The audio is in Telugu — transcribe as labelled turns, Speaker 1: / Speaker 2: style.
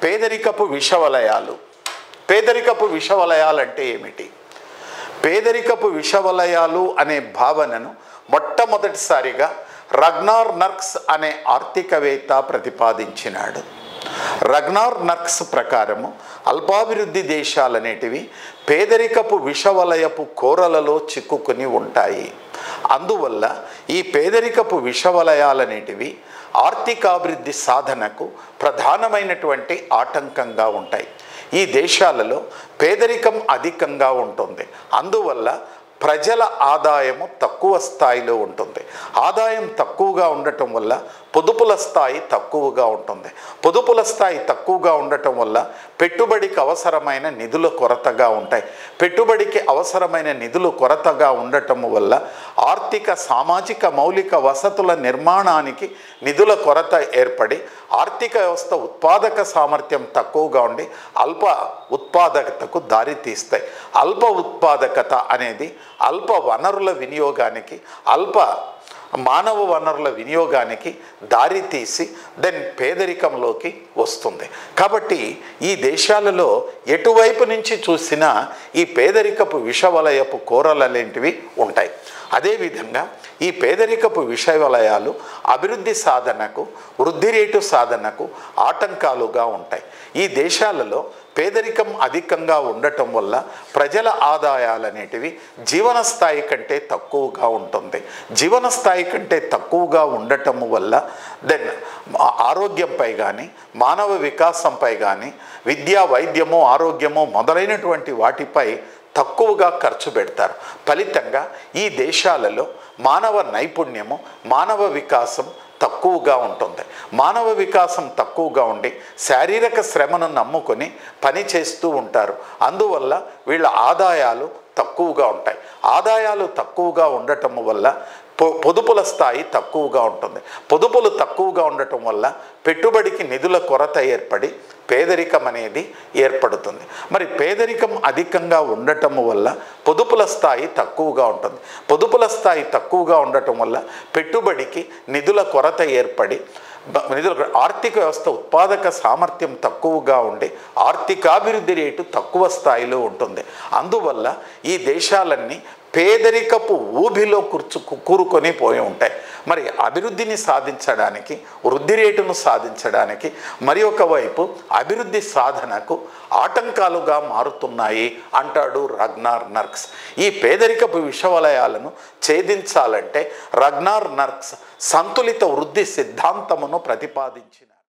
Speaker 1: పేదరికపు విషవలయాలు. పేదరికపు విషవలయాలు అంటే ఏమిటి? పేదరికపు విషవలయాలు అనే భావనను మొట్టమొదటిసారిగా రగ్నార్ నర్క్స్ అనే ఆర్థికవేత్త ప్రతిపాదించినాడు. రగ్నార్ నర్క్స్ ప్రకారము అల్పాభివృద్ధి దేశాలనేటివి పేదరికపు విషవలయపు కోరలలో చిక్కుకుని ఉంటాయి. అందువల్ల ఈ పేదరికపు విషవలయాలనేటివి ఆర్థికాభివృద్ధి సాధనకు ప్రధానమైనటువంటి ఆటంకంగా ఉంటాయి. ఈ దేశాలలో పేదరికం అధికంగా ఉంటుంది. అందువల్ల ప్రజల ఆదాయము తక్కువ స్థాయిలో ఉంటుంది. ఆదాయం తక్కువగా ఉండటం వల్ల పొదుపుల స్థాయి తక్కువగా ఉంటుంది. పొదుపుల స్థాయి తక్కువగా ఉండటం వల్ల పెట్టుబడికి అవసరమైన నిధుల కొరతగా ఉంటాయి. పెట్టుబడికి అవసరమైన నిధులు కొరతగా ఉండటం వల్ల ఆర్థిక సామాజిక మౌలిక వసతుల నిర్మాణానికి నిధుల కొరత ఏర్పడి ఆర్థిక వ్యవస్థ ఉత్పాదక సామర్థ్యం తక్కువగా ఉండి అల్ప ఉత్పాదకతకు దారితీస్తాయి. అల్ప ఉత్పాదకత అనేది అల్ప వనరుల వినియోగానికి, అల్ప మానవ వనరుల వినియోగానికి దారితీసి దెన్ పేదరికంలోకి వస్తుంది. కాబట్టి ఈ దేశాలలో ఎటువైపు నుంచి చూసినా ఈ పేదరికపు విషవలయపు కోరలలేంటివి ఉంటాయి. అదేవిధంగా ఈ పేదరికపు విషవలయాలు అభివృద్ధి సాధనకు, వృద్ధి రేటు సాధనకు ఆటంకాలుగా ఉంటాయి. ఈ దేశాలలో పేదరికం అధికంగా ఉండటం వల్ల ప్రజల ఆదాయాలనేటివి జీవన స్థాయి కంటే తక్కువగా ఉంటుంది. జీవన స్థాయి కంటే తక్కువగా ఉండటం వల్ల దెన్ ఆరోగ్యంపై కానీ, మానవ వికాసంపై కానీ, విద్యా, వైద్యము, ఆరోగ్యము మొదలైనటువంటి వాటిపై తక్కువగా ఖర్చు పెడతారు. ఫలితంగా ఈ దేశాలలో మానవ నైపుణ్యము, మానవ వికాసం తక్కువగా ఉంటుంది. మానవ వికాసం తక్కువగా ఉండి శారీరక శ్రమను నమ్ముకొని పని చేస్తూ ఉంటారు. అందువల్ల వీళ్ళ ఆదాయాలు తక్కువగా ఉంటాయి. ఆదాయాలు తక్కువగా ఉండటం వల్ల పొదుపుల స్థాయి తక్కువగా ఉంటుంది. పొదుపులు తక్కువగా ఉండటం వల్ల పెట్టుబడికి నిధుల కొరత ఏర్పడి పేదరికం అనేది ఏర్పడుతుంది. మరి పేదరికం అధికంగా ఉండటం వల్ల పొదుపుల స్థాయి తక్కువగా ఉంటుంది. పొదుపుల స్థాయి తక్కువగా ఉండటం వల్ల పెట్టుబడికి నిధుల కొరత ఏర్పడి ఆర్థిక వ్యవస్థ ఉత్పాదక సామర్థ్యం తక్కువగా ఉండి ఆర్థికాభివృద్ధి రేటు తక్కువ స్థాయిలో ఉంటుంది. అందువల్ల ఈ దేశాలన్నీ పేదరికపు ఊబిలో కూరుకొని పోయి ఉంటాయి. మరి అభివృద్ధిని సాధించడానికి, వృద్ధి రేటును సాధించడానికి మరి ఒకవైపు అభివృద్ధి సాధనకు ఆటంకాలుగా మారుతున్నాయి అంటాడు రగ్నార్ నర్క్స్. ఈ పేదరికపు విషవలయాలను ఛేదించాలంటే రగ్నార్ నర్క్స్ సంతులిత వృద్ధి సిద్ధాంతమును ప్రతిపాదించిన